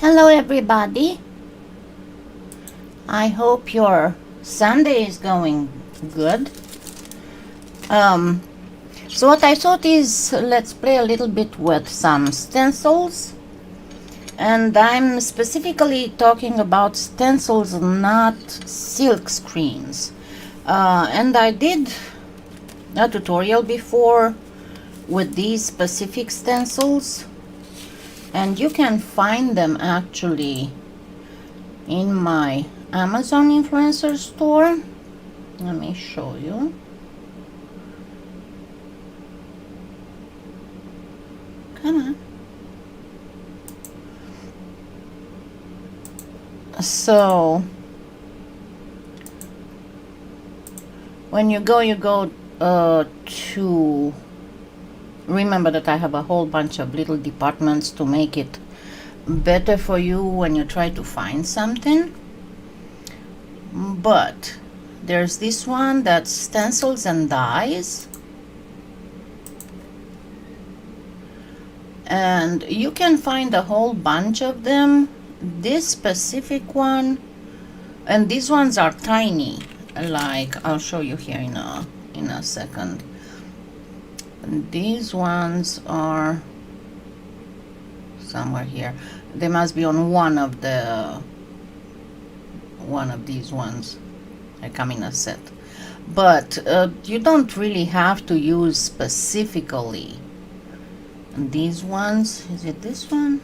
Hello everybody. I hope your Sunday is going good. So what I thought is let's play a little bit with some stencils, and I'm specifically talking about stencils, not silk screens. And I did a tutorial before with these specific stencils, and you can find them actually in my Amazon influencer store. Let me show you. Come on. So when you go to, remember that I have a whole bunch of little departments to make it better for you when you try to find something. But there's this one that's Stencils and Dies, and you can find a whole bunch of them. This specific one, and these ones are tiny, like I'll show you here in a second. These ones are somewhere here. They must be on one of these ones. They come in a set, but you don't really have to use specifically these ones. Is it this one?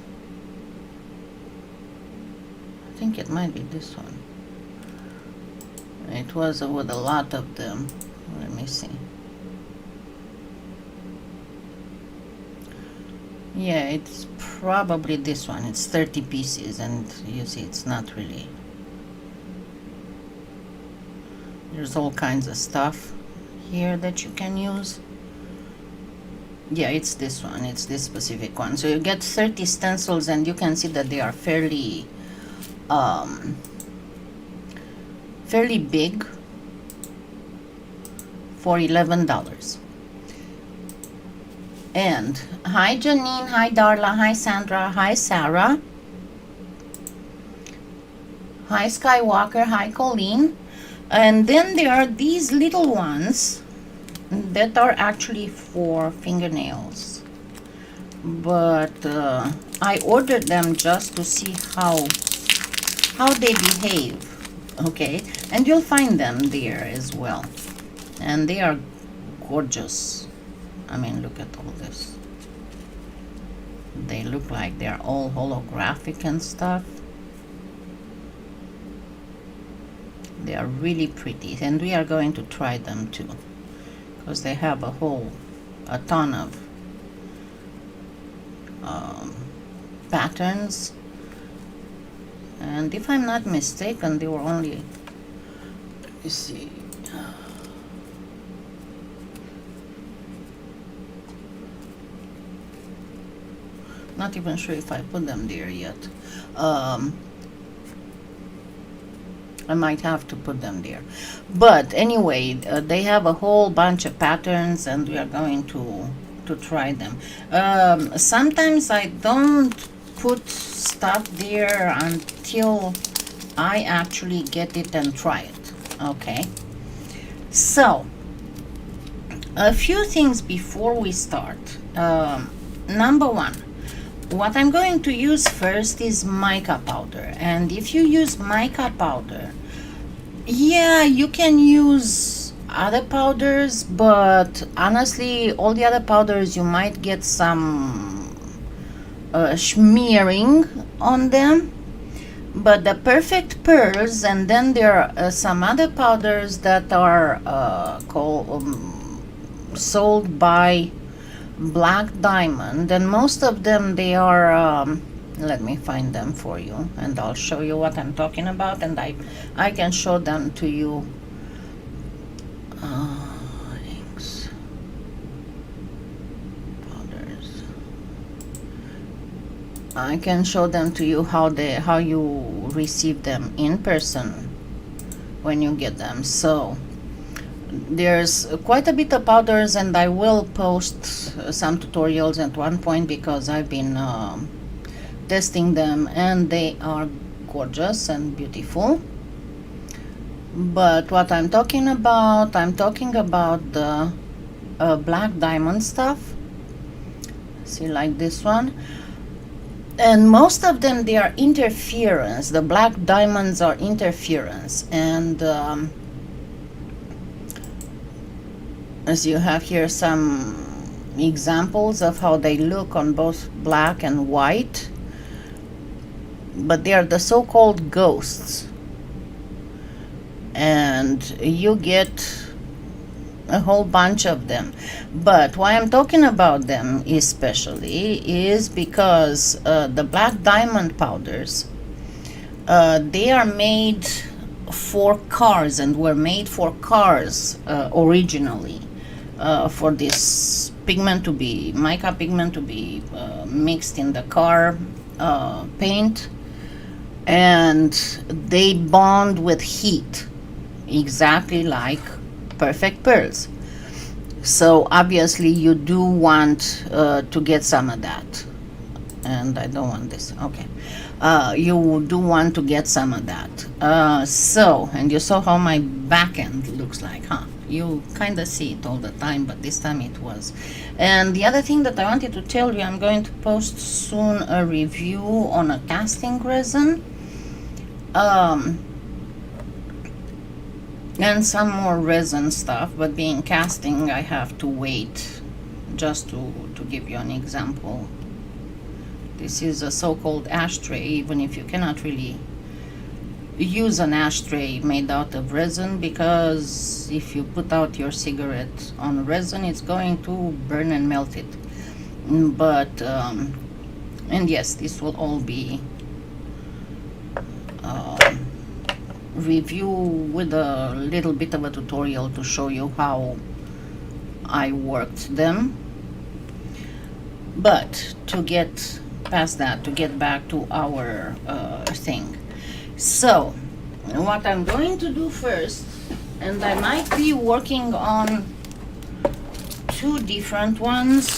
I think it might be this one. It was with a lot of them. Let me see. Yeah, it's probably this one. It's 30 pieces, and you see it's not really. There's all kinds of stuff here that you can use. Yeah, it's this one. It's this specific one. So you get 30 stencils, and you can see that they are fairly big for $11. And hi Janine, hi Darla, hi Sandra, hi Sarah, hi Skywalker, hi Colleen. And then there are these little ones that are actually for fingernails, but I ordered them just to see how they behave. Okay, and you'll find them there as well, and they are gorgeous. I mean, look at all this. They look like they're all holographic and stuff. They are really pretty, and we are going to try them too, because they have a ton of patterns. And if I'm not mistaken, they were only, let me see, not even sure if I put them there yet. I might have to put them there, but anyway, they have a whole bunch of patterns, and we are going to try them. Sometimes I don't put stuff there until I actually get it and try it. Okay, so a few things before we start. Number one, what I'm going to use first is mica powder. And if you use mica powder, yeah, you can use other powders, but honestly, all the other powders, you might get some smearing on them. But the Perfect Pearls, and then there are some other powders that are sold by Black Diamond, and most of them, they are let me find them for you, and I'll show you what I'm talking about, and I can show them to you. Inks, powders. I can show them to you how you receive them in person when you get them. So there's quite a bit of powders, and I will post some tutorials at one point, because I've been testing them, and they are gorgeous and beautiful. But what I'm talking about the black diamond stuff. See, like this one. And most of them, they are interference. The black diamonds are interference. And as you have here some examples of how they look on both black and white. But they are the so-called ghosts. And you get a whole bunch of them. But why I'm talking about them especially is because the black diamond powders, they are made for cars and were made for cars originally, for this pigment to be, mica pigment to be mixed in the car paint, and they bond with heat exactly like perfect pearls. So obviously you do want to get some of that. And I don't want this. Okay. You do want to get some of that. So, and you saw how my back end looks like, huh? You kind of see it all the time, but this time it was. And the other thing that I wanted to tell you, I'm going to post soon a review on a casting resin. And some more resin stuff, but being casting, I have to wait. Just to give you an example, this is a so-called ashtray, even if you cannot really use an ashtray made out of resin, because if you put out your cigarette on resin, it's going to burn and melt it. But and yes, this will all be review with a little bit of a tutorial to show you how I worked them. But to get past that, to get back to our thing, so what I'm going to do first, and I might be working on two different ones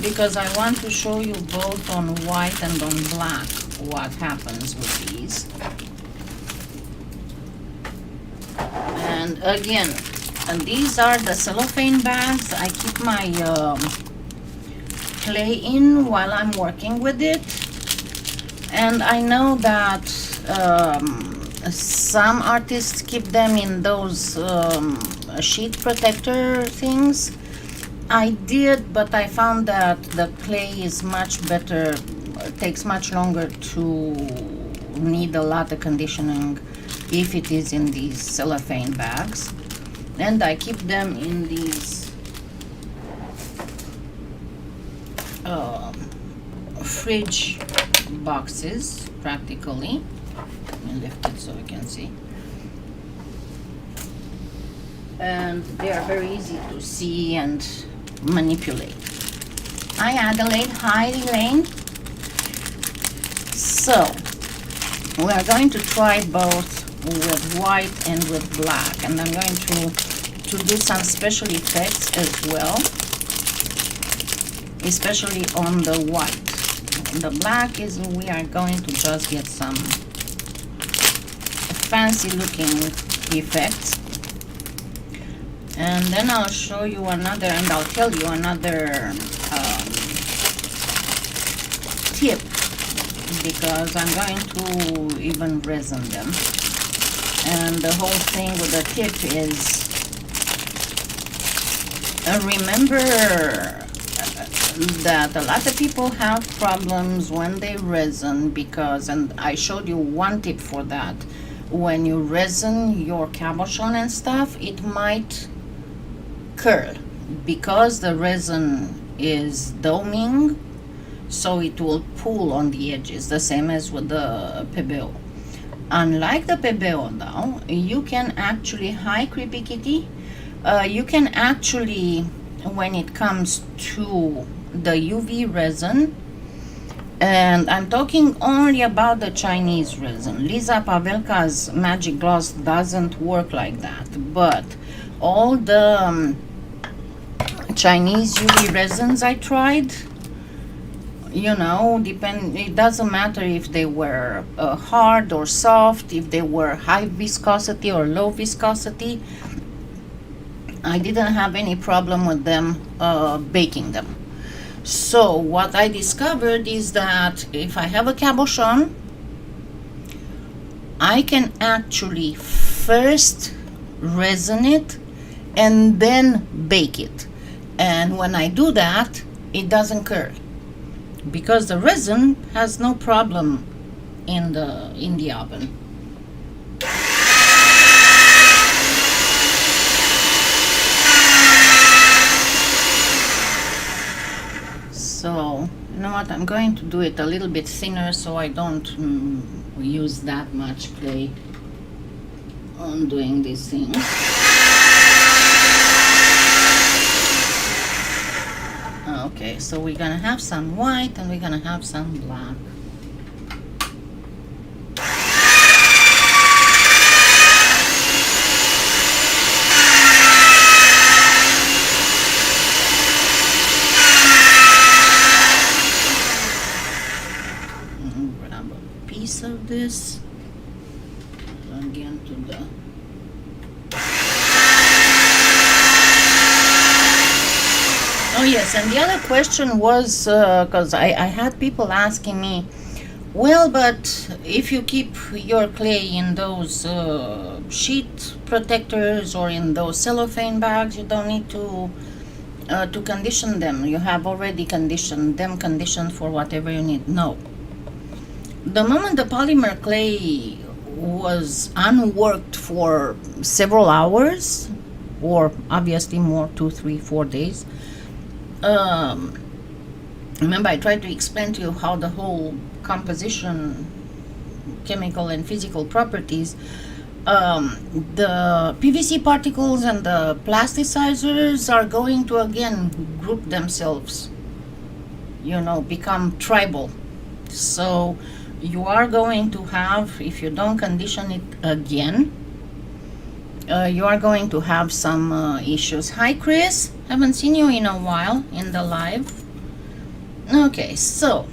because I want to show you both on white and on black what happens with these. And again, and these are the cellophane bags I keep my clay in while I'm working with it. And I know that some artists keep them in those sheet protector things. I did, but I found that the clay is much better, takes much longer to need a lot of conditioning if it is in these cellophane bags. And I keep them in these fridge boxes practically. Let me lift it so you can see. And they are very easy to see and manipulate. Hi Adelaide, hi Elaine. So we are going to try both with white and with black, and I'm going to do some special effects as well, especially on the white. The black is, we are going to just get some fancy looking effects, and then I'll show you another, and I'll tell you another tip, because I'm going to even resin them. And the whole thing with the tip is, remember that a lot of people have problems when they resin, because, and I showed you one tip for that, when you resin your cabochon and stuff, it might curl because the resin is doming, so it will pull on the edges, the same as with the PBO. Unlike the PBO now, you can actually, hi Creepy Kitty, you can actually, when it comes to the UV resin, and I'm talking only about the Chinese resin. Lisa Pavelka's Magic Gloss doesn't work like that, but all the Chinese UV resins I tried, You know, it doesn't matter if they were hard or soft, if they were high viscosity or low viscosity. I didn't have any problem with them baking them. So what I discovered is that if I have a cabochon, I can actually first resin it and then bake it. And when I do that, it doesn't curl, because the resin has no problem in the oven. So, you know what, I'm going to do it a little bit thinner so I don't use that much clay on doing these things. Okay, so we're gonna have some white and we're gonna have some black. Grab a piece of this again to the Oh yes, and the other question was, because I had people asking me, well, but if you keep your clay in those sheet protectors or in those cellophane bags, you don't need to condition them. You have already conditioned for whatever you need. No. The moment the polymer clay was unworked for several hours, or obviously more, 2, 3, 4 days, remember I tried to explain to you how the whole composition, chemical and physical properties, the PVC particles and the plasticizers are going to again group themselves, you know, become tribal. So you are going to have, if you don't condition it again, you are going to have some issues. Hi Chris, haven't seen you in a while in the live. Okay, so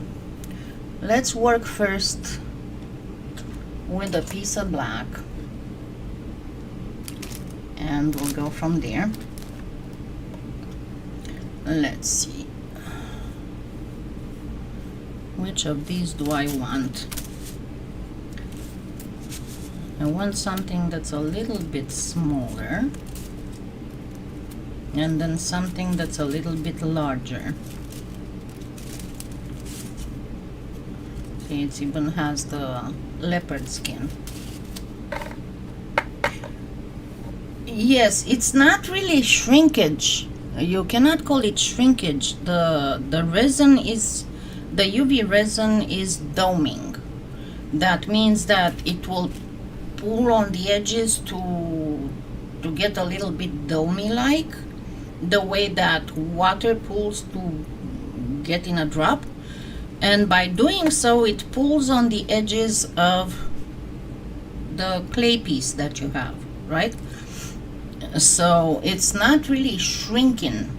let's work first with a piece of black and we'll go from there. Let's see, which of these do I want? I want something that's a little bit smaller, and then something that's a little bit larger. See, it even has the leopard skin. Yes, it's not really shrinkage. You cannot call it shrinkage. The resin is, the UV resin is doming. That means that it will pull on the edges to get a little bit domey like, the way that water pulls to get in a drop, and by doing so it pulls on the edges of the clay piece that you have, right? So it's not really shrinking,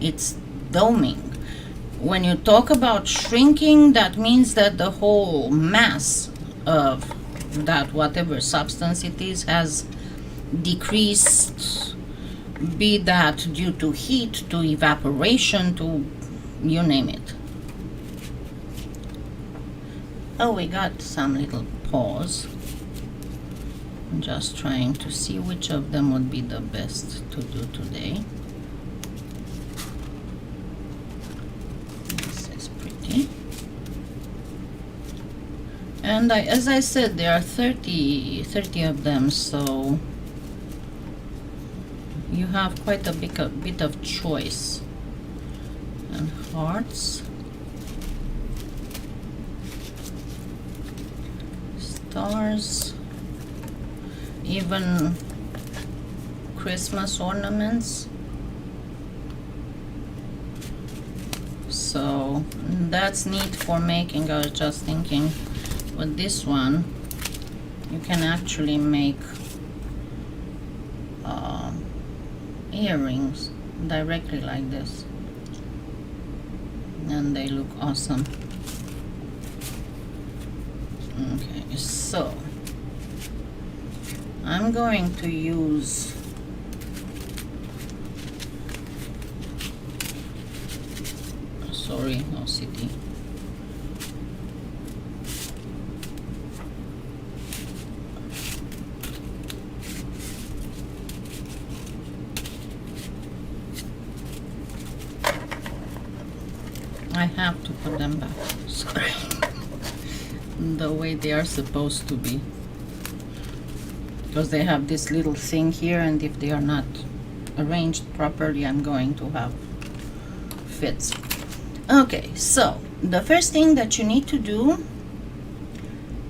it's doming. When you talk about shrinking, that means that the whole mass of that whatever substance it is has decreased, be that due to heat, to evaporation, to you name it. Oh, we got some little paws. I'm just trying to see which of them would be the best to do today. This is pretty. And as I said, there are 30 of them, so you have quite a bit of choice. And hearts, stars, even Christmas ornaments. So that's neat for making. I was just thinking, with this one you can actually make earrings directly like this, and they look awesome. Okay, so I'm going to use sorry, no city. I have to put them back. Sorry. The way they are supposed to be. Because they have this little thing here, and if they are not arranged properly, I'm going to have fits. Okay, so the first thing that you need to do,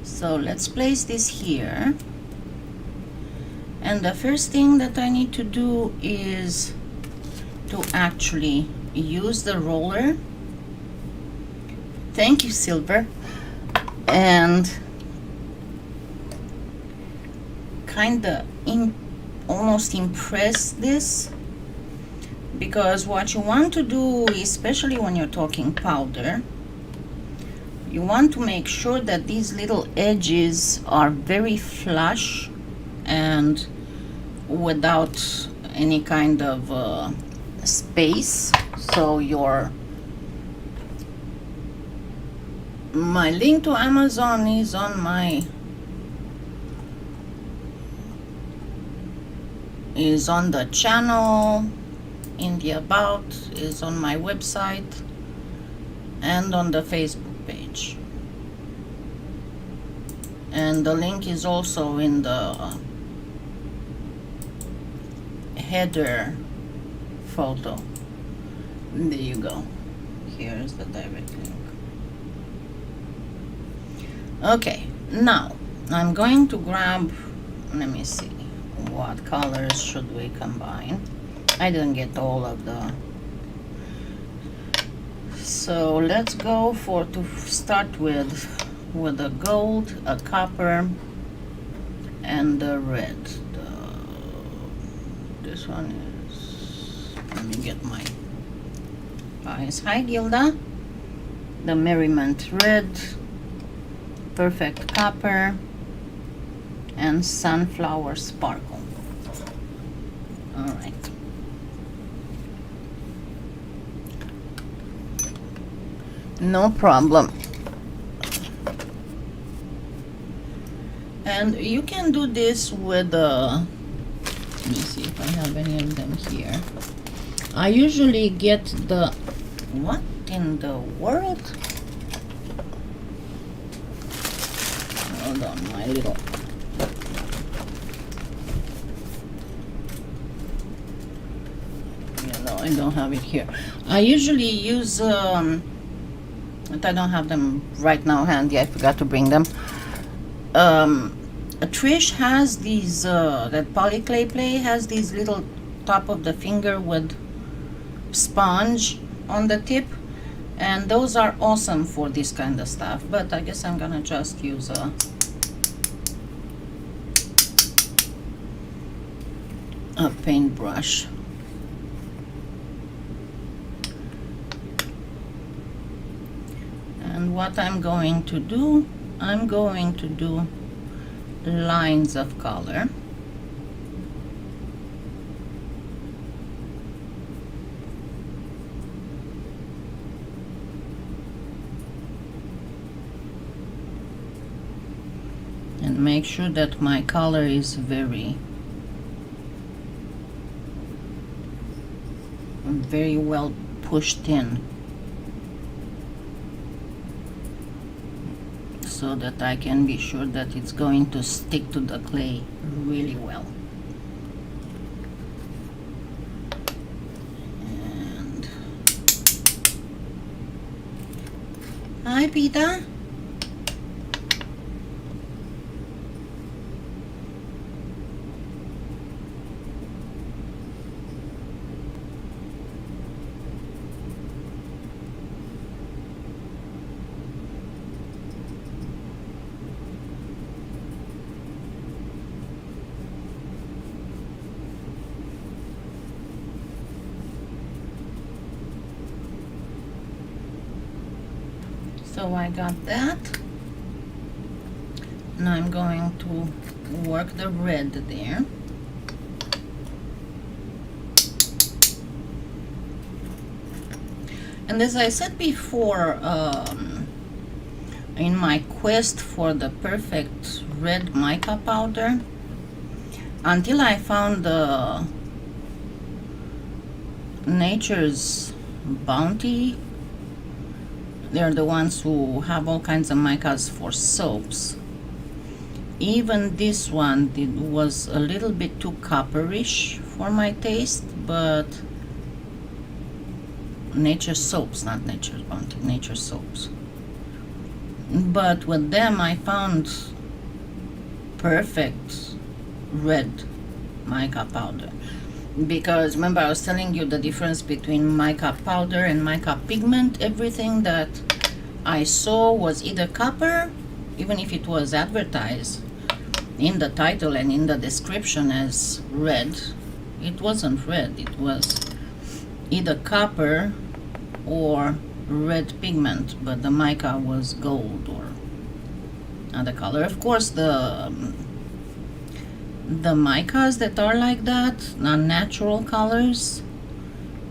so let's place this here. And the first thing that I need to do is to actually use the roller. Thank you, Silver. And kind of almost impress this, because what you want to do, especially when you're talking powder, you want to make sure that these little edges are very flush and without any kind of space. So my link to Amazon is on the channel, in the about, is on my website, and on the Facebook page. And the link is also in the header photo. There you go. Here's the direct link. Okay, now I'm going to grab, let me see, what colors should we combine? I didn't get all of the, so let's go to start with a gold, a copper, and the red. This one is, let me get my eyes. Hi Gilda. The Merriment red, perfect copper, and sunflower sparkle. All right. No problem. And you can do this with let me see if I have any of them here. I usually get the, what in the world? Hold on, my little, no, I don't have it here. I usually use but I don't have them right now handy. I forgot to bring them. Trish has these that PolyClay Play has these little top of the finger with sponge on the tip, and those are awesome for this kind of stuff. But I guess I'm gonna just use a paintbrush. And what I'm going to do lines of color. And make sure that my color is very well pushed in, so that I can be sure that it's going to stick to the clay really well. And hi Peter. So I got that. Now I'm going to work the red there. And as I said before, in my quest for the perfect red mica powder, until I found the Nature's Bounty, they're the ones who have all kinds of micas for soaps. Even this one was a little bit too copperish for my taste, but Nature's Soaps, not Nature's Bounty, Nature's Soaps. But with them I found perfect red mica powder. Because remember I was telling you the difference between mica powder and mica pigment. Everything that I saw was either copper, even if it was advertised in the title and in the description as red. It wasn't red, it was either copper or red pigment, but the mica was gold or other color. Of course, the micas that are like that are natural colors.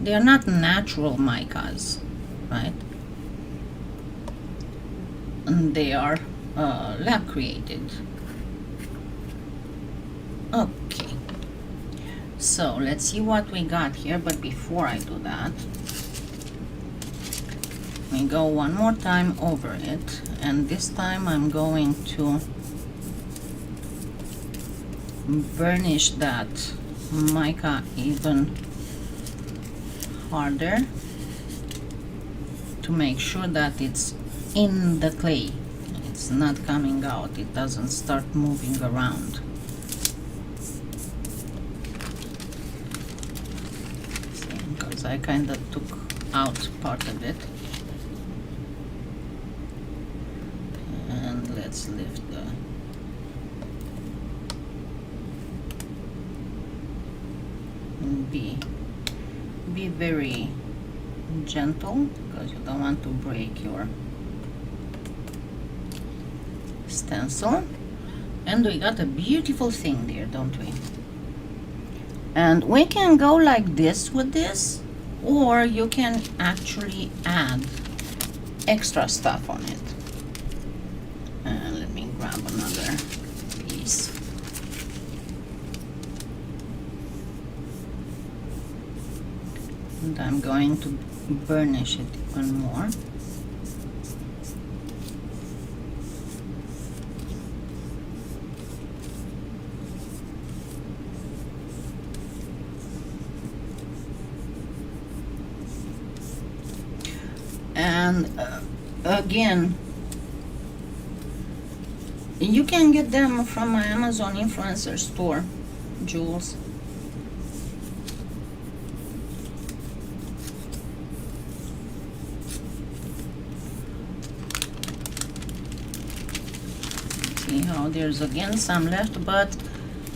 They are not natural micas, right? And they are lab created. Okay, so let's see what we got here, but before I do that, we go one more time over it, and this time I'm going to burnish that mica even harder to make sure that it's in the clay. It's not coming out, it doesn't start moving around. Because I kind of took out part of it. And let's lift the be very gentle, because you don't want to break your stencil. And we got a beautiful thing there, don't we? And we can go like this with this, or you can actually add extra stuff on it. And let me grab another piece. And I'm going to burnish it even more. And again, you can get them from my Amazon influencer store, Jules. See how there's again some left, but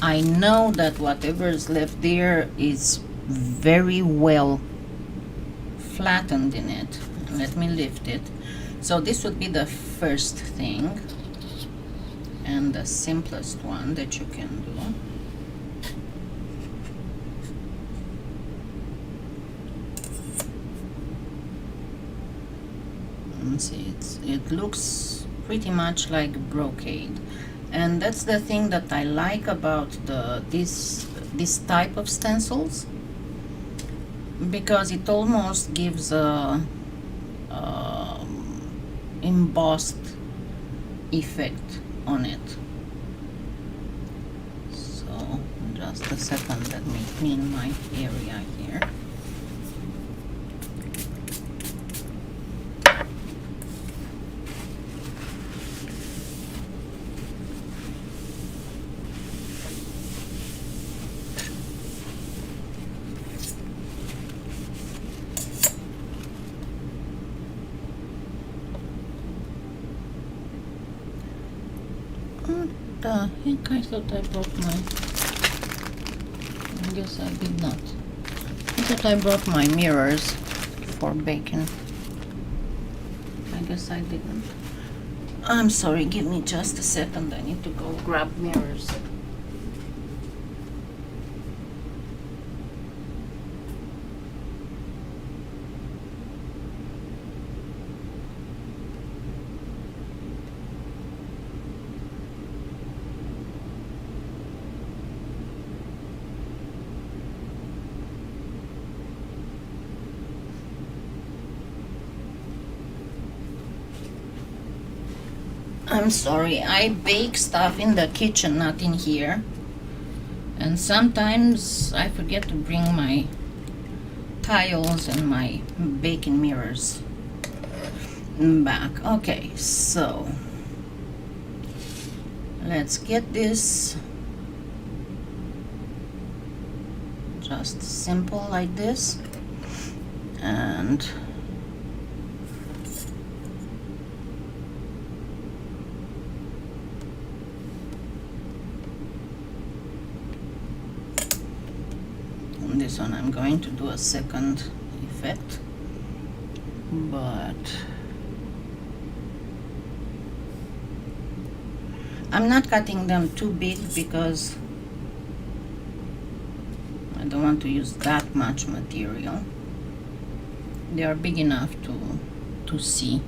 I know that whatever is left there is very well flattened in it. Let me lift it. So this would be the first thing and the simplest one that you can do. And see, it looks pretty much like brocade, and that's the thing that I like about this type of stencils, because it almost gives a embossed effect on it. So just a second, let me clean my area here. What the heck? I thought I brought my... I guess I did not. I thought I brought my mirrors for baking. I guess I didn't. I'm sorry, give me just a second. I need to go grab mirrors. I'm sorry, I bake stuff in the kitchen, not in here. And sometimes I forget to bring my tiles and my baking mirrors back. Okay, so let's get this just simple like this. And this one I'm going to do a second effect, but I'm not cutting them too big because I don't want to use that much material. They are big enough to see.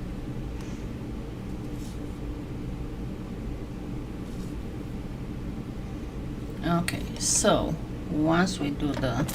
Okay, so once we do the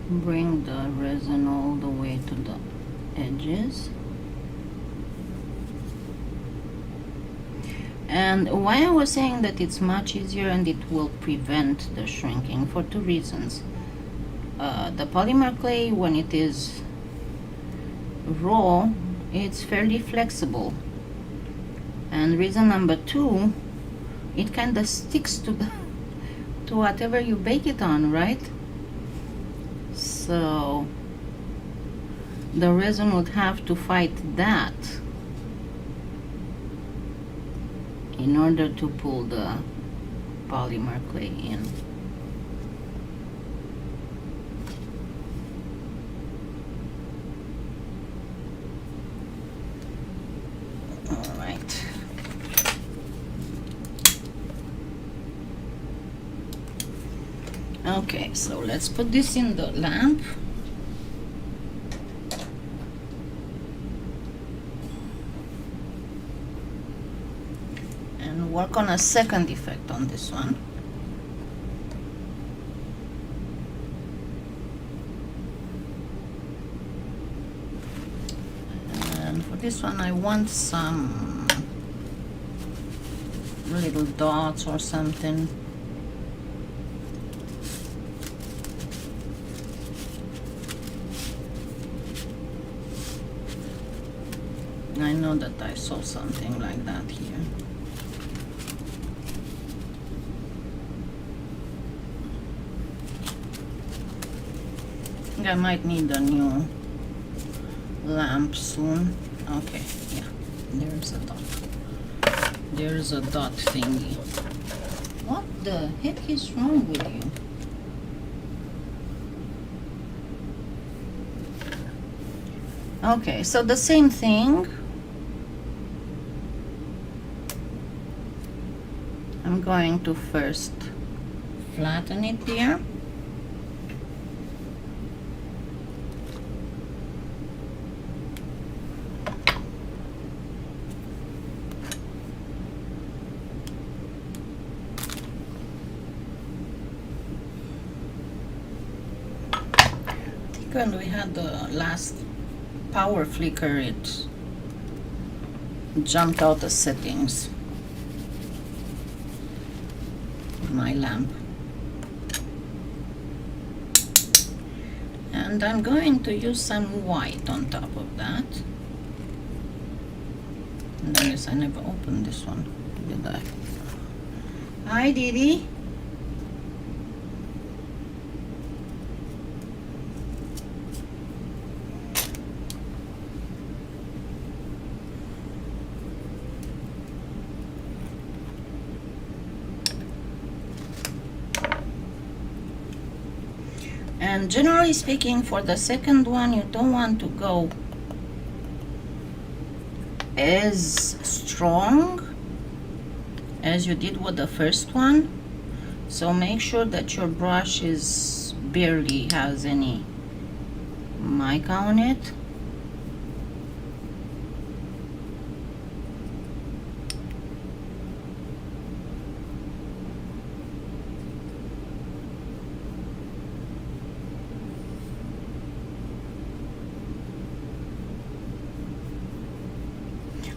bring the resin all the way to the edges. And why I was saying that it's much easier and it will prevent the shrinking, for two reasons. The polymer clay, when it is raw, it's fairly flexible. And reason number two, it kind of sticks to whatever you bake it on, right? So the resin would have to fight that in order to pull the polymer clay in. All right. Okay, so let's put this in the lamp. And work on a second effect on this one. And for this one I want some little dots or something. I know that I saw something like that here. I might need a new lamp soon. Okay, yeah, there's a dot. There's a dot thingy. What the heck is wrong with you? Okay, so the same thing. I'm going to first flatten it here. I think when we had the last power flicker, it jumped out the settings. My lamp. And I'm going to use some white on top of that. And I guess I never opened this one, did I? Hi, Didi. And generally speaking, for the second one, you don't want to go as strong as you did with the first one. So make sure that your brush is barely has any mica on it.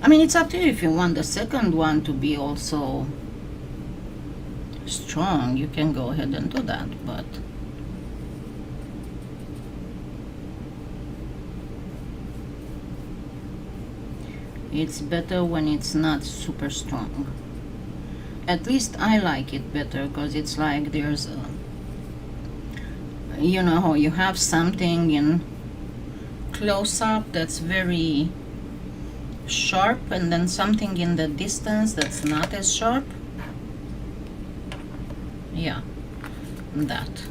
I mean, it's up to you if you want the second one to be also strong. You can go ahead and do that, but it's better when it's not super strong. At least I like it better because it's like there's a, you know how you have something in close up that's very sharp, and then something in the distance that's not as sharp. Yeah, that.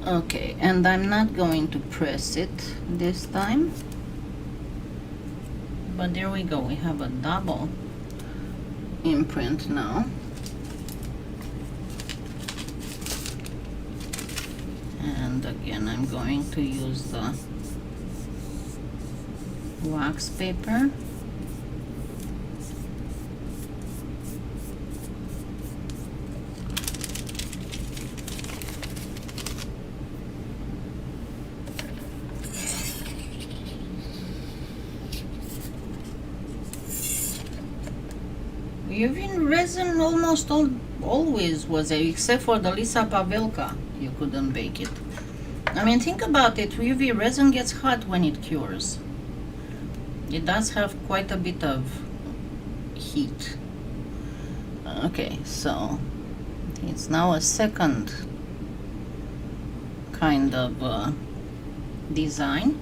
Okay, and I'm not going to press it this time, but there we go, we have a double imprint now. And again, I'm going to use the wax paper. UV resin almost always was a, except for the Lisa Pavelka, you couldn't bake it. I mean, think about it, UV resin gets hot when it cures. It does have quite a bit of heat. Okay, so it's now a second kind of design.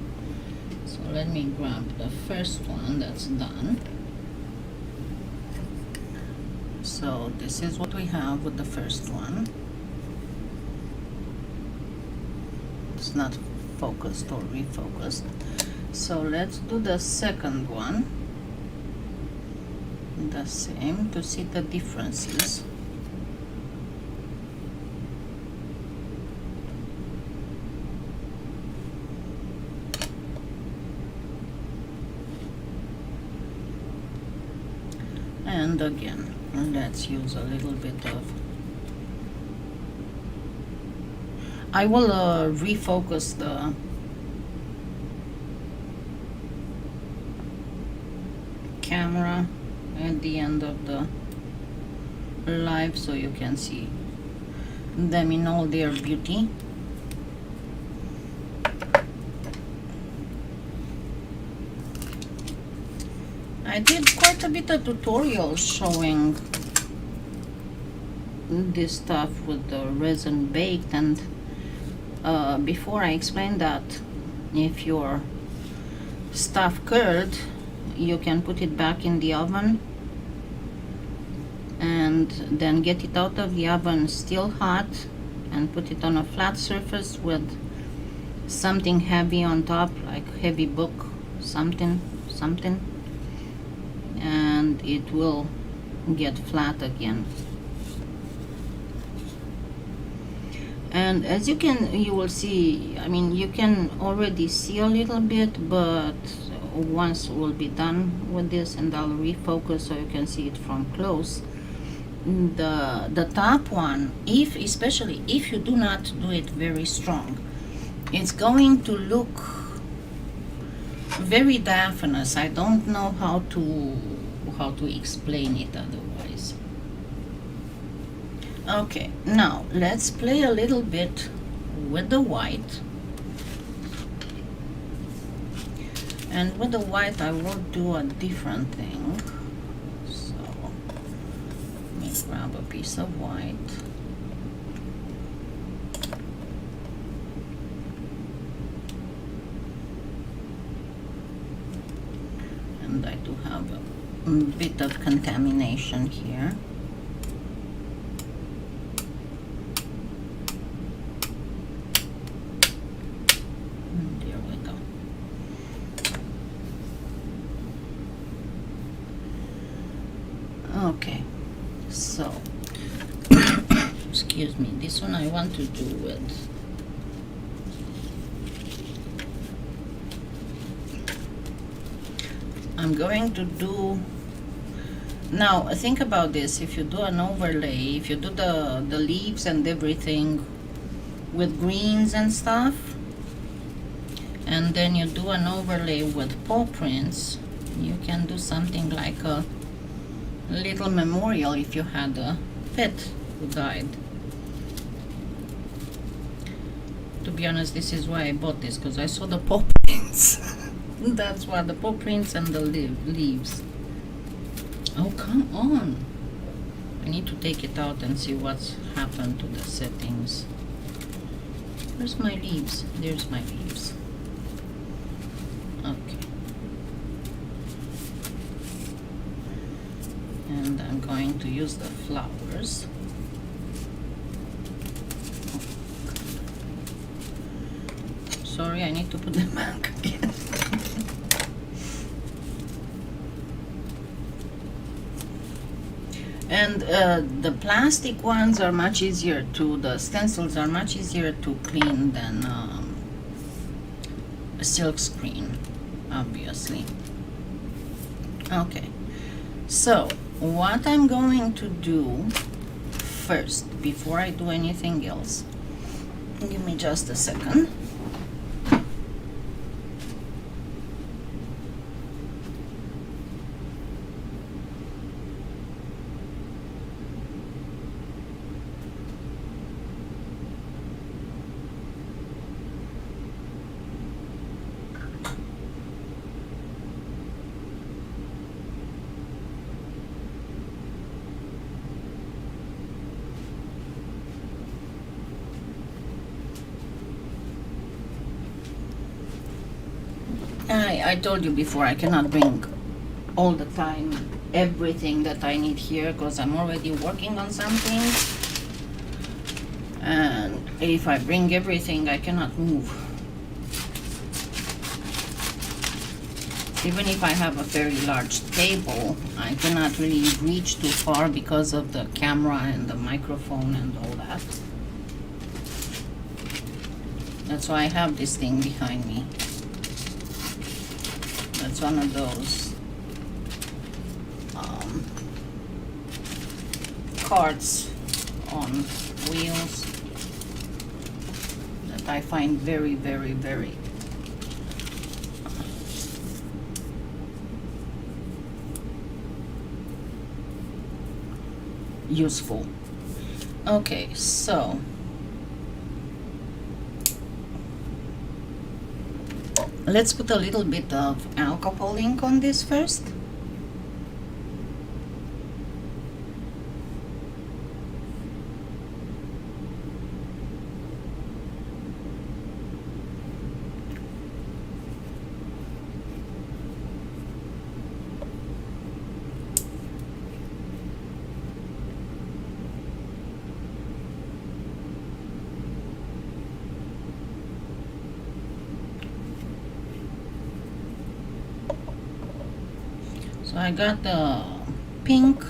So let me grab the first one that's done. So this is what we have with the first one. It's not focused or refocused. So let's do the second one, the same, to see the differences. And again, let's use a little bit of, I will refocus the camera at the end of the live so you can see them in all their beauty. I did quite a bit of tutorials showing this stuff with the resin baked, and before I explained that if your stuff curled, you can put it back in the oven and then get it out of the oven still hot and put it on a flat surface with something heavy on top, like heavy book, something, and it will get flat again. And as you will see, I mean, you can already see a little bit, but once we'll be done with this and I'll refocus so you can see it from close, the top one, especially if you do not do it very strong, it's going to look very diaphanous. I don't know how to explain it otherwise. Okay, now let's play a little bit with the white. And with the white I will do a different thing. So let me grab a piece of white. And I do have a bit of contamination here. And there we go. Okay, so excuse me, this one I want to do with I'm going to do now. Think about this. If you do an overlay, if you do the leaves and everything with greens and stuff, and then you do an overlay with paw prints, you can do something like a little memorial if you had a pet who died. To be honest, this is why I bought this, because I saw the paw prints. That's why, the paw prints and the leaves. Oh, come on. I need to take it out and see what's happened to the settings. Where's my leaves? There's my leaves. Okay. And I'm going to use the flowers. Sorry, I need to put them back again. And the plastic ones are much easier to, the stencils are much easier to clean than a silk screen, obviously. Okay, so what I'm going to do first, before I do anything else, give me just a second. I told you before, I cannot bring all the time everything that I need here, because I'm already working on something, and if I bring everything I cannot move. Even if I have a very large table, I cannot really reach too far because of the camera and the microphone and all that. That's why I have this thing behind me. That's one of those carts on wheels that I find very, very, very useful. Okay, so let's put a little bit of alcohol ink on this first. So I got the pink,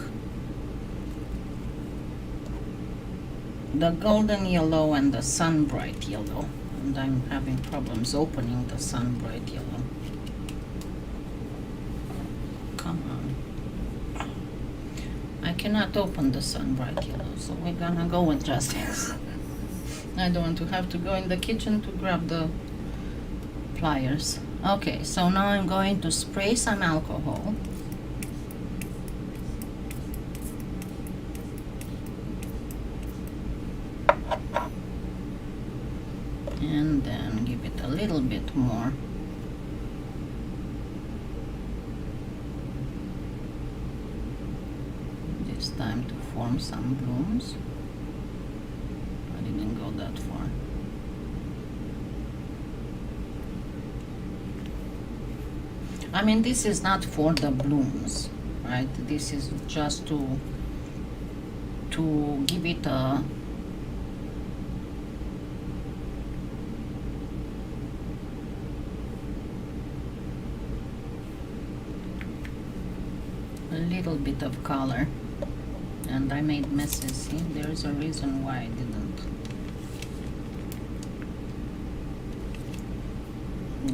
the golden yellow, and the sun bright yellow, and I'm having problems opening the sun bright yellow. Come on. I cannot open the sun bright yellow, so we're gonna go with just this. I don't want to have to go in the kitchen to grab the pliers. Okay, so now I'm going to spray some alcohol. And then give it a little bit more. time to form some blooms. I didn't go that far. I mean, this is not for the blooms, right? This is just to give it a little bit of color. And I made messes. See, there's a reason why I didn't.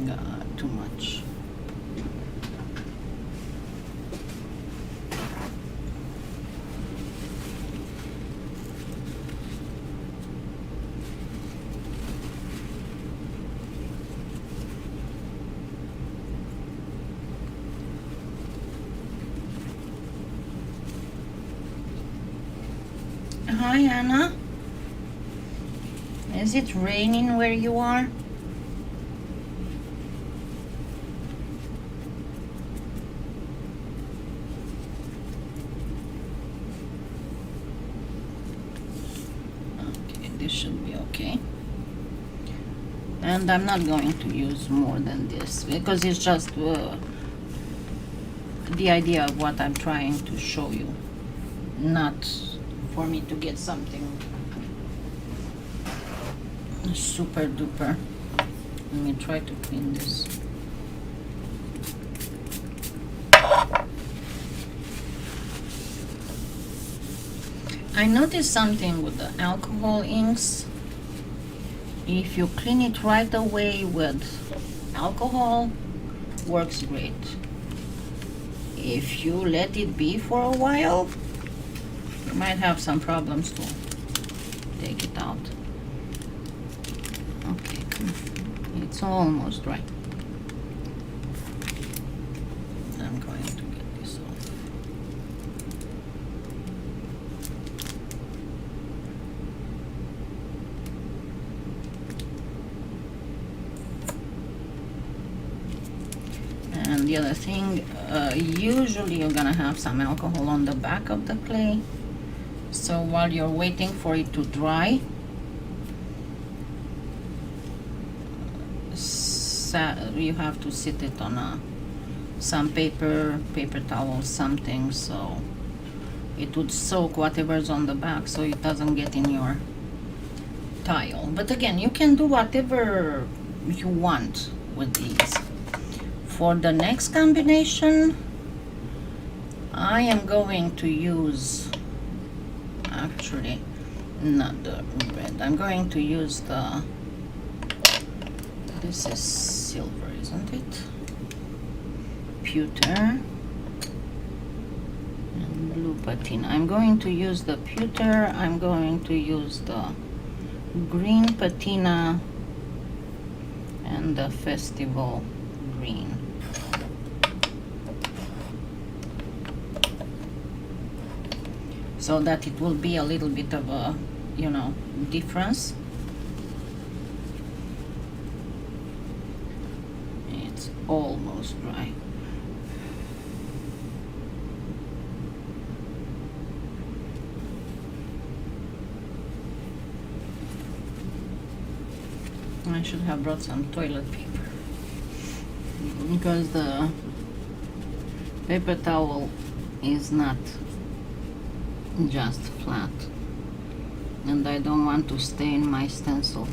Got too much. Hi, Anna. Is it raining where you are? Okay, this should be okay. And I'm not going to use more than this because it's just the idea of what I'm trying to show you, not for me to get something super duper. Let me try to clean this. I noticed something with the alcohol inks. If you clean it right away with alcohol, works great. If you let it be for a while, you might have some problems to take it out. Okay, it's almost dry. I'm going to get this off. And the other thing, usually you're gonna have some alcohol on the back of the clay. So while you're waiting for it to dry, you have to sit it on some paper towel, something, so it would soak whatever's on the back so it doesn't get in your tile. But again, you can do whatever you want with these. For the next combination, I am going to use, actually not the red, I'm going to use the, this is silver, isn't it? Pewter and blue patina. I'm going to use the pewter, I'm going to use the green patina and the festival green. So that it will be a little bit of a, you know, difference. It's almost dry. I should have brought some toilet paper because the paper towel is not just flat, and I don't want to stain my stencil.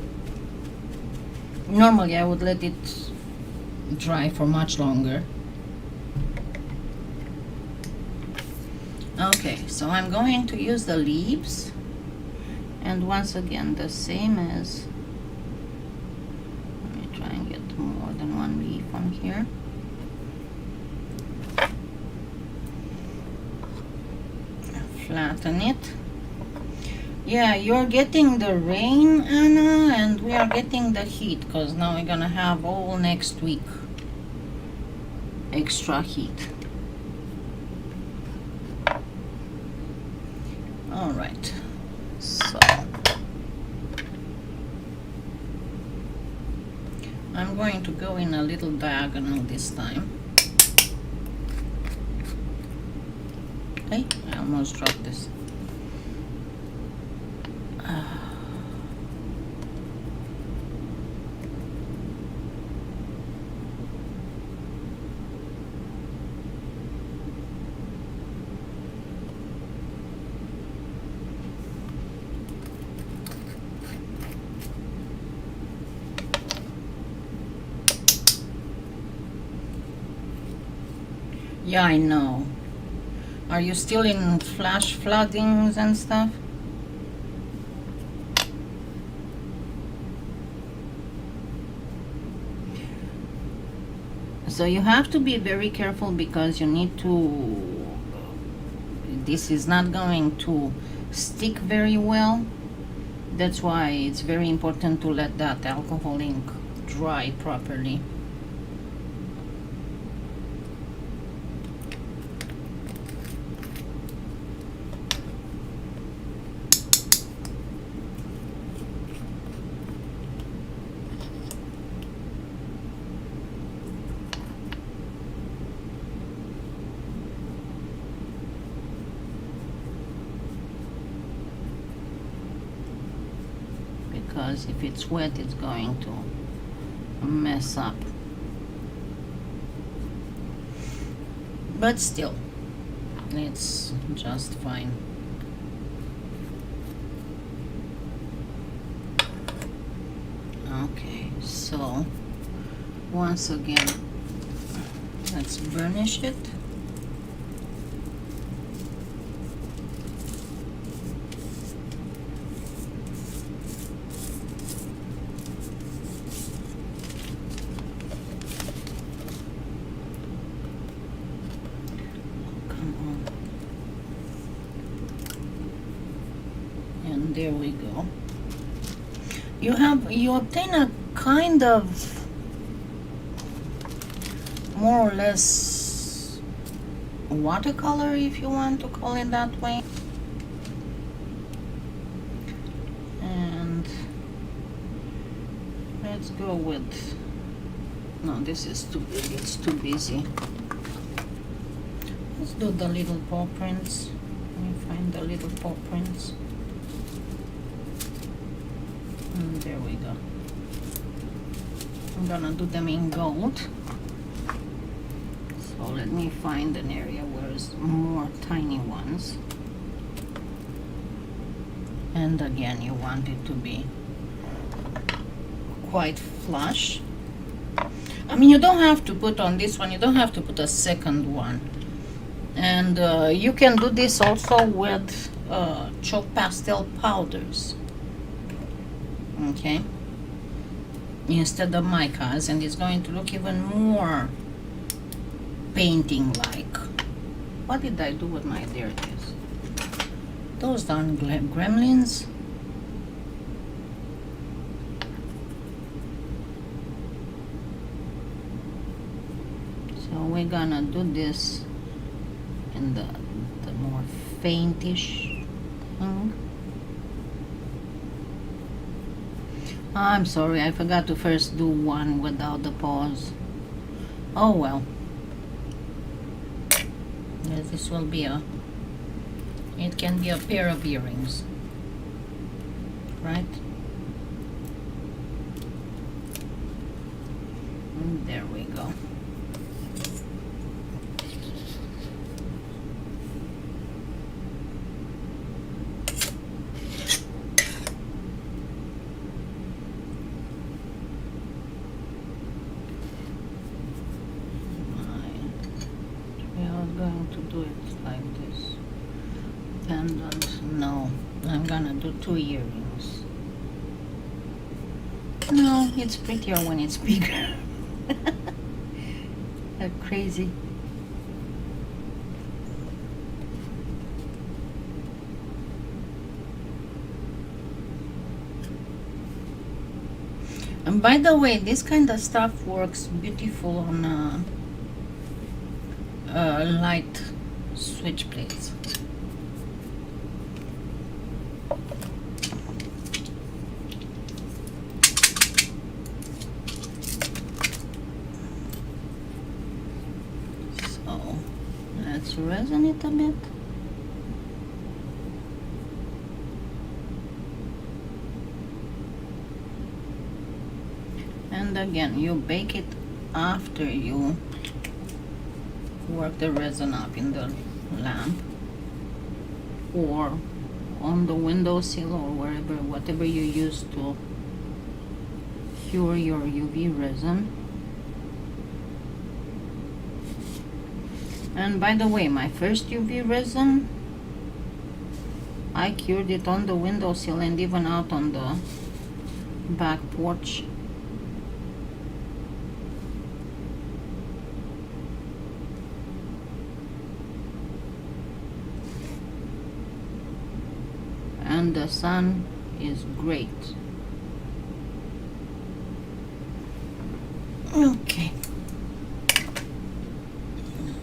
Normally I would let it dry for much longer. Okay, so I'm going to use the leaves, and once again the same as, let me try and get more than one leaf on here. Flatten it. Yeah, you're getting the rain, Anna, and we are getting the heat because now we're gonna have all next week extra heat. All right, so I'm going to go in a little diagonal this time. Hey, I almost dropped this. Yeah, I know. Are you still in flash floodings and stuff? So you have to be very careful because you need to, this is not going to stick very well. That's why it's very important to let that alcohol ink dry properly. Because if it's wet, it's going to mess up. But still, it's just fine. Okay, so once again, let's burnish it. There we go. You obtain a kind of more or less watercolor, if you want to call it that way. And let's go with, no, this is too big, it's too busy. Let's do the little paw prints. Let me find the little paw prints. And there we go. I'm gonna do them in gold. So let me find an area where there's more tiny ones. And again, you want it to be quite flush. I mean, you don't have to put on this one, you don't have to put a second one. And you can do this also with chalk pastel powders. Okay, instead of micas, and it's going to look even more painting like. What did I do with my, there it is, those darn gremlins. So we're gonna do this in the more faintish thing. I'm sorry, I forgot to first do one without the pause. Oh well. Yes, this will be it can be a pair of earrings. Right? And there we go. No, I'm gonna do 2 earrings. No, it's prettier when it's bigger. They're crazy. And by the way, this kind of stuff works beautiful on light switch plates. So let's resin it a bit. And again, you bake it after you work the resin up in the lamp or on the windowsill or wherever, whatever you use to cure your UV resin. And by the way, my first UV resin, I cured it on the windowsill and even out on the back porch. And the sun is great. Okay.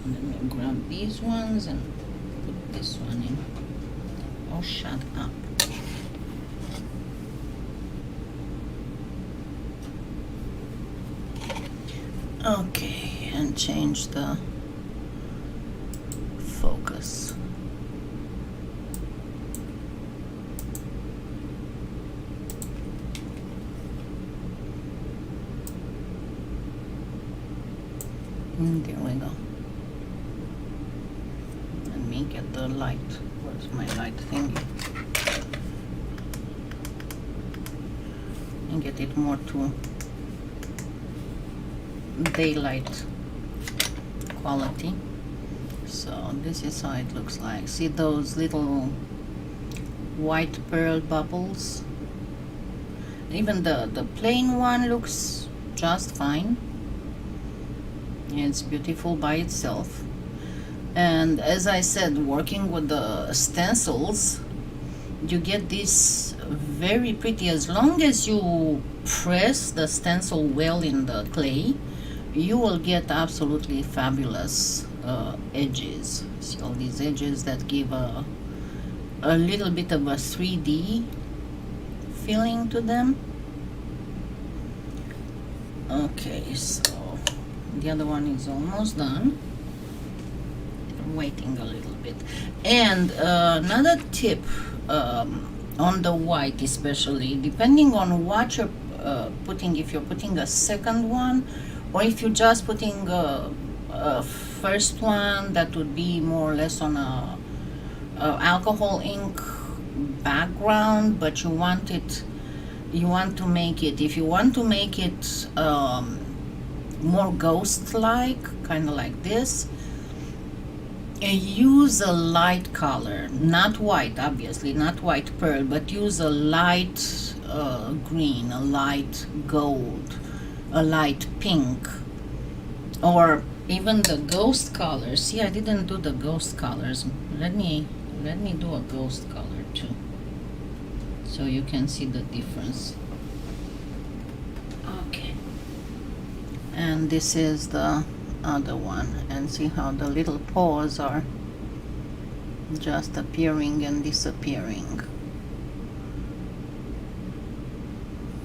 Let me grab these ones and put this one in. Oh, shut up. Okay, and change the focus. And there we go. Let me get the light. Where's my light thingy? And get it more to daylight quality. So this is how it looks like. See those little white pearl bubbles? Even the plain one looks just fine. It's beautiful by itself. And as I said, working with the stencils, you get this very pretty. As long as you press the stencil well in the clay, you will get absolutely fabulous edges. See all these edges that give a little bit of a 3D feeling to them. Okay, so the other one is almost done. I'm waiting a little bit. And another tip on the white, especially depending on what you're putting, if you're putting a second one or if you're just putting a first one, that would be more or less on a alcohol ink background, but you want to make it, if you want to make it more ghost-like, kind of like this, use a light color, not white, obviously, not white pearl, but use a light green, a light gold, a light pink, or even the ghost color. See, I didn't do the ghost colors. Let me do a ghost color too, so you can see the difference. Okay. And this is the other one, and see how the little paws are just appearing and disappearing.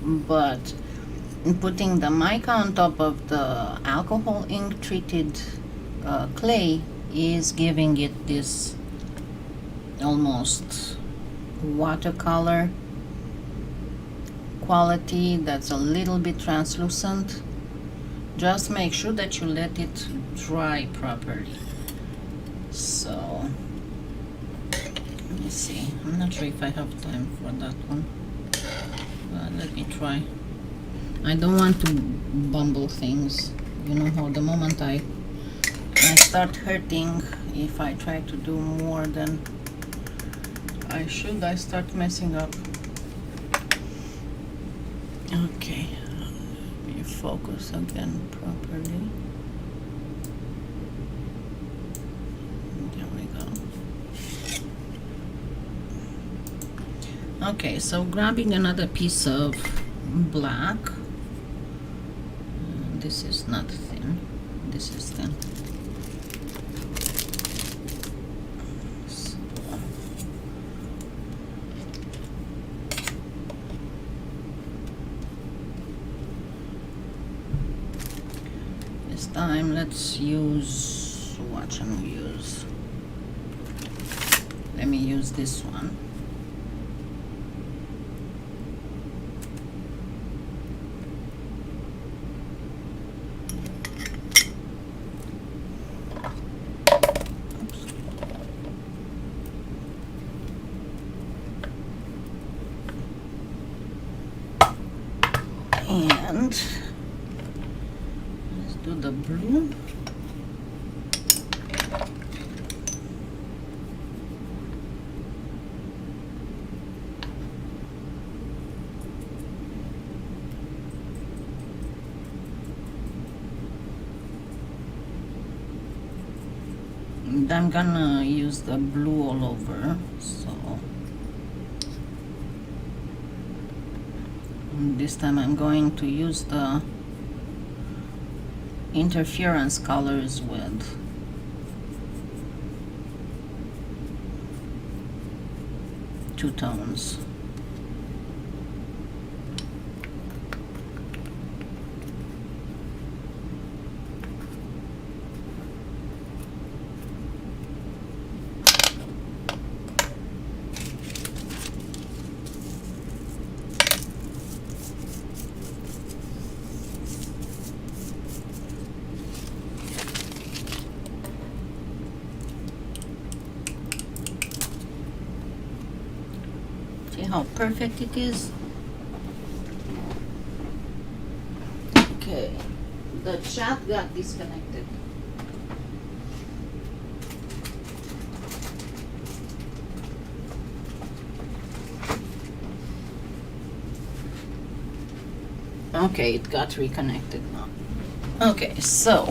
But putting the mica on top of the alcohol ink treated clay is giving it this almost watercolor quality that's a little bit translucent. Just make sure that you let it dry properly. So let me see, I'm not sure if I have time for that one, but let me try. I don't want to bumble things, you know how the moment I start hurting if I try to do more than I should, I start messing up. Okay, let me focus again properly. There we go. Okay, so grabbing another piece of black. This is not thin, this is thin. So, this time let's use, what shall we use? Let me use this one. do the blue. And I'm gonna use the blue all over, so and this time I'm going to use the interference colors with two tones. See how perfect it is? Okay, the chat got disconnected. Okay, it got reconnected now. Okay, so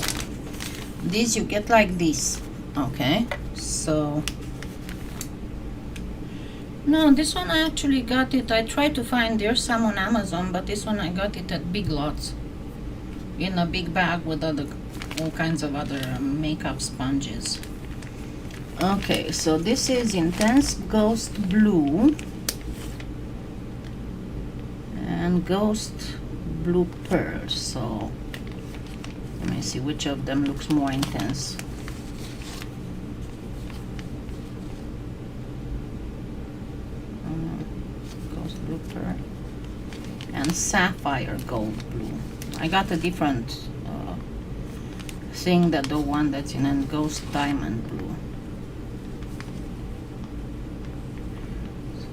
these you get like this. Okay, so no, this one I actually got it. I tried to find there's some on Amazon, but this one I got it at Big Lots in a big bag with all kinds of other makeup sponges. Okay, so this is Intense Ghost Blue and Ghost Blue Pearl. So let me see which of them looks more intense. Ghost Blue Pearl and Sapphire Gold Blue. I got a different thing than the one that's in a Ghost Diamond Blue. So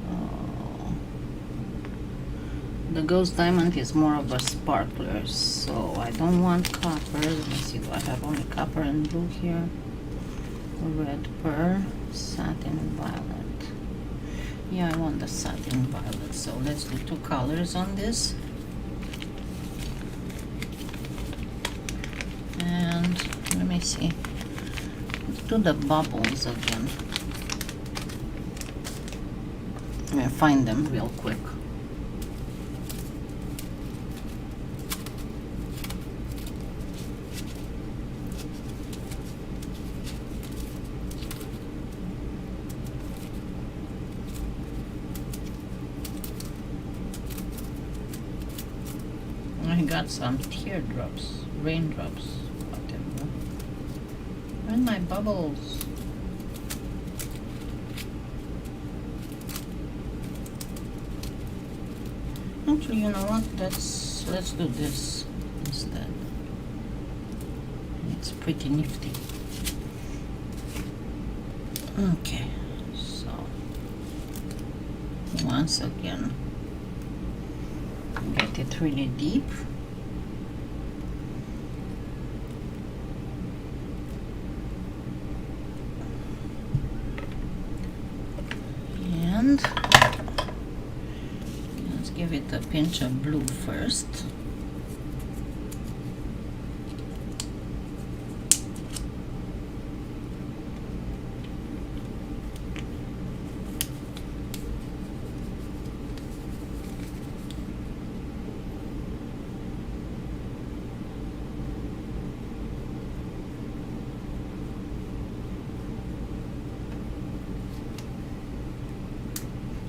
the Ghost Diamond is more of a sparkler, so I don't want copper. Let me see, do I have only copper and blue here? Red Pearl, Satin Violet. Yeah, I want the Satin Violet, so let's do two colors on this. And let me see, let's do the bubbles again. I'm gonna find them real quick. I got some teardrops, raindrops, whatever. Where are my bubbles? Actually, you know what? Let's do this instead. It's pretty nifty. Okay, so once again, get it really deep. And let's give it a pinch of blue first.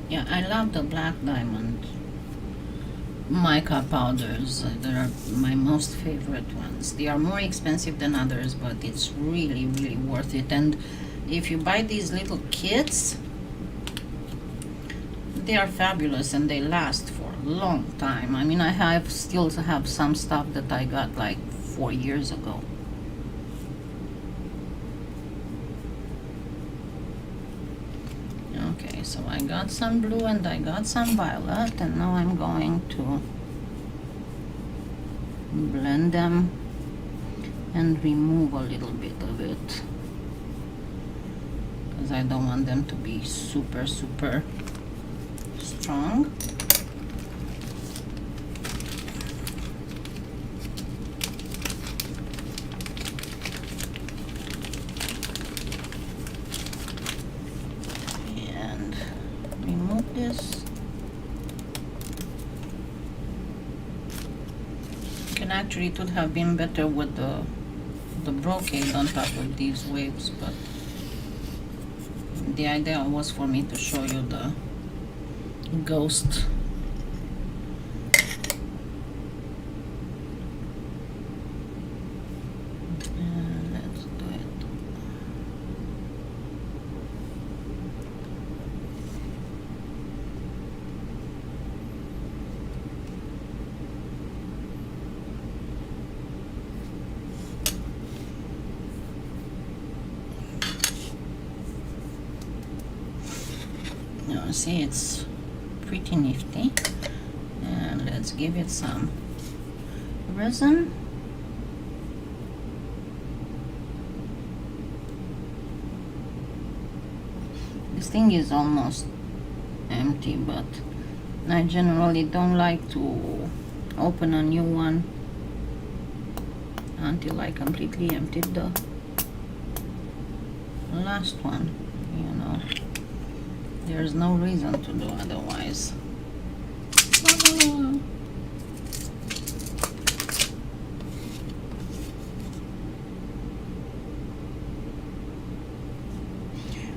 Yeah, I love the black diamond mica powders. They're my most favorite ones. They are more expensive than others, but it's really, really worth it. And if you buy these little kits, they are fabulous and they last for a long time. I mean, I still have some stuff that I got like 4 years ago. Okay, so I got some blue and I got some violet, and now I'm going to blend them. and remove a little bit of it, because I don't want them to be super strong. And remove this. Actually, it would have been better with the brocade on top of these waves, but the idea was for me to show you the ghost. Let's do it. See, it's pretty nifty, and let's give it some resin. This thing is almost empty, but I generally don't like to open a new one until I completely emptied the last one, you know. There's no reason to do otherwise.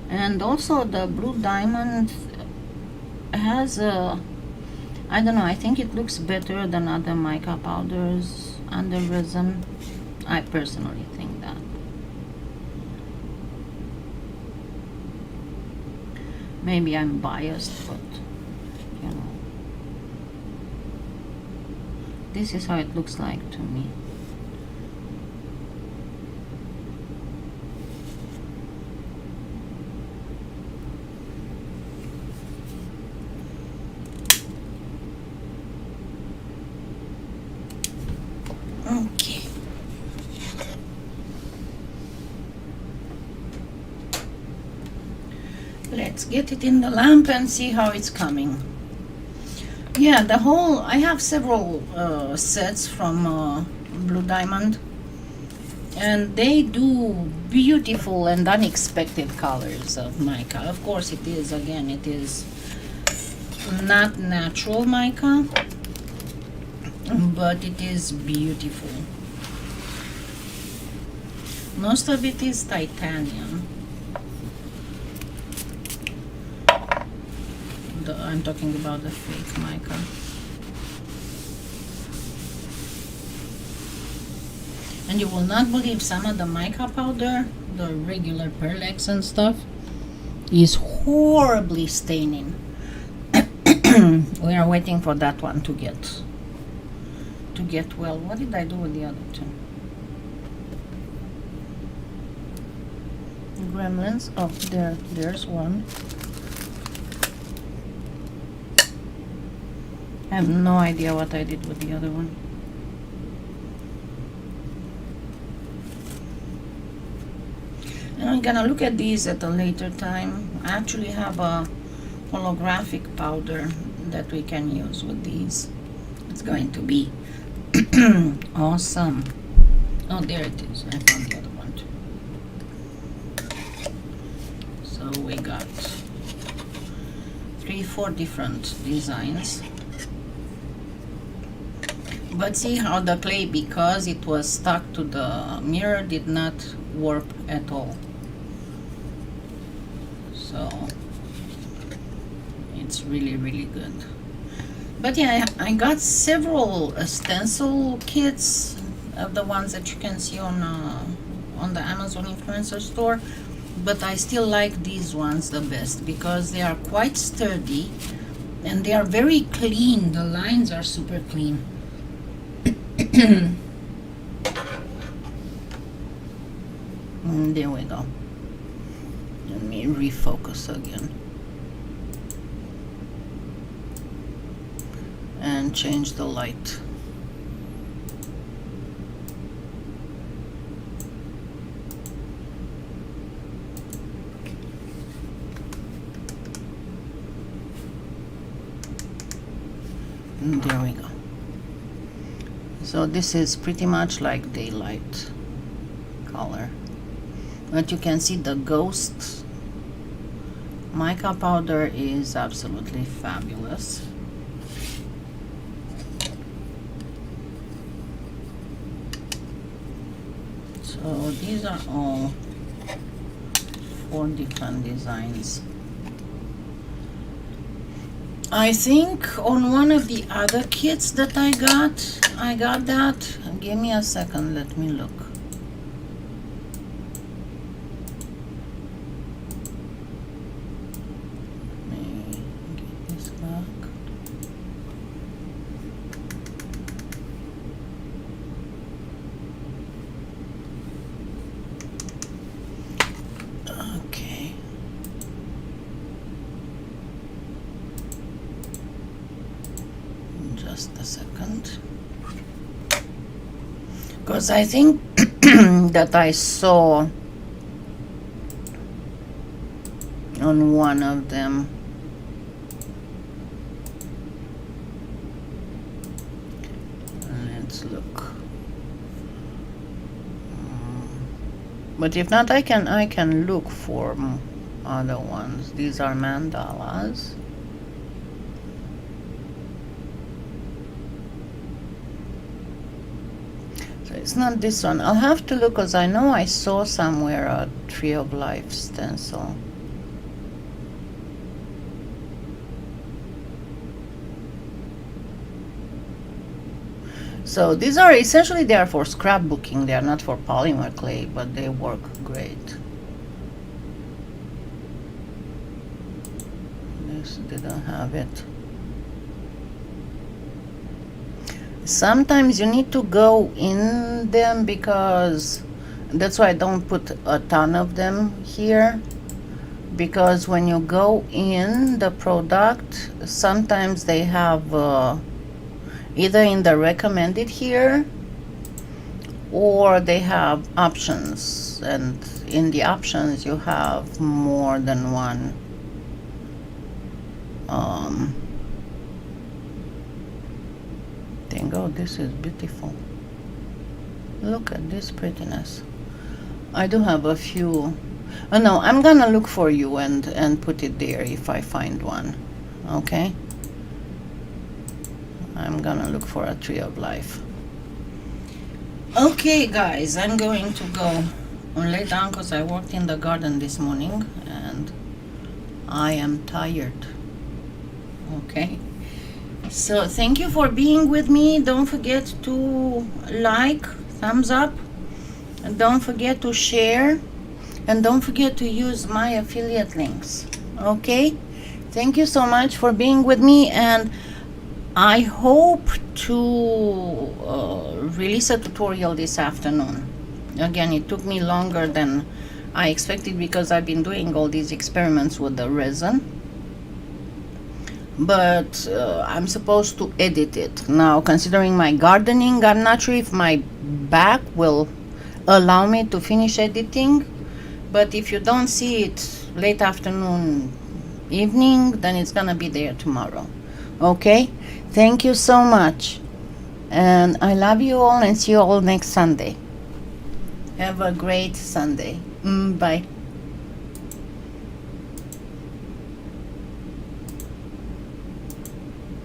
And also the blue diamond has a, I don't know, I think it looks better than other mica powders under resin. I personally think that. Maybe I'm biased, but you know, this is how it looks like to me. Okay. Let's get it in the lamp and see how it's coming. Yeah, the whole, I have several sets from Blue Diamond, and they do beautiful and unexpected colors of mica. Of course it is, again, it is not natural mica, but it is beautiful. Most of it is titanium. I'm talking about the fake mica. And you will not believe some of the mica powder, the regular Perlex and stuff, is horribly staining. We are waiting for that one to get well. What did I do with the other two? Gremlins. Oh, there's one. I have no idea what I did with the other one. And I'm gonna look at these at a later time. I actually have a holographic powder that we can use with these. It's going to be awesome. Oh, there it is. I found the other one too. So we got 3-4 different designs. But see how the clay, because it was stuck to the mirror, did not warp at all. So it's really, really good. But yeah, I got several stencil kits of the ones that you can see on the Amazon influencer store. But I still like these ones the best because they are quite sturdy and they are very clean. The lines are super clean. And there we go. Let me refocus again and change the light. There we go. So this is pretty much like daylight color, but you can see the ghost mica powder is absolutely fabulous. So these are all 4 different designs. I think on one of the other kits that I got that. Give me a second, let me look. Let me get this back. Okay. Just a second, because I think that I saw on one of them. Let's look. But if not, I can look for other ones. These are mandalas. It's not this one. I'll have to look, because I know I saw somewhere a Tree of Life stencil. So these are essentially, they are for scrapbooking. They are not for polymer clay, but they work great. This didn't have it. Sometimes you need to go in them, because that's why I don't put a ton of them here, because when you go in the product, sometimes they have either in the recommended here, or they have options, and in the options you have more than one thing. Oh, this is beautiful. Look at this prettiness. I do have a few. Oh no, I'm gonna look for you and put it there if I find one. Okay, I'm gonna look for a Tree of Life. Okay guys, I'm going to go lay down, because I worked in the garden this morning and I am tired. Okay, so thank you for being with me. Don't forget to like, thumbs up, and don't forget to share, and don't forget to use my affiliate links. Okay, thank you so much for being with me, and I hope to release a tutorial this afternoon. Again, it took me longer than I expected, because I've been doing all these experiments with the resin, but I'm supposed to edit it. Now, considering my gardening, I'm not sure if my back will allow me to finish editing, but if you don't see it late afternoon, evening, then it's gonna be there tomorrow. Okay, thank you so much, and I love you all, and see you all next Sunday. Have a great Sunday. Bye.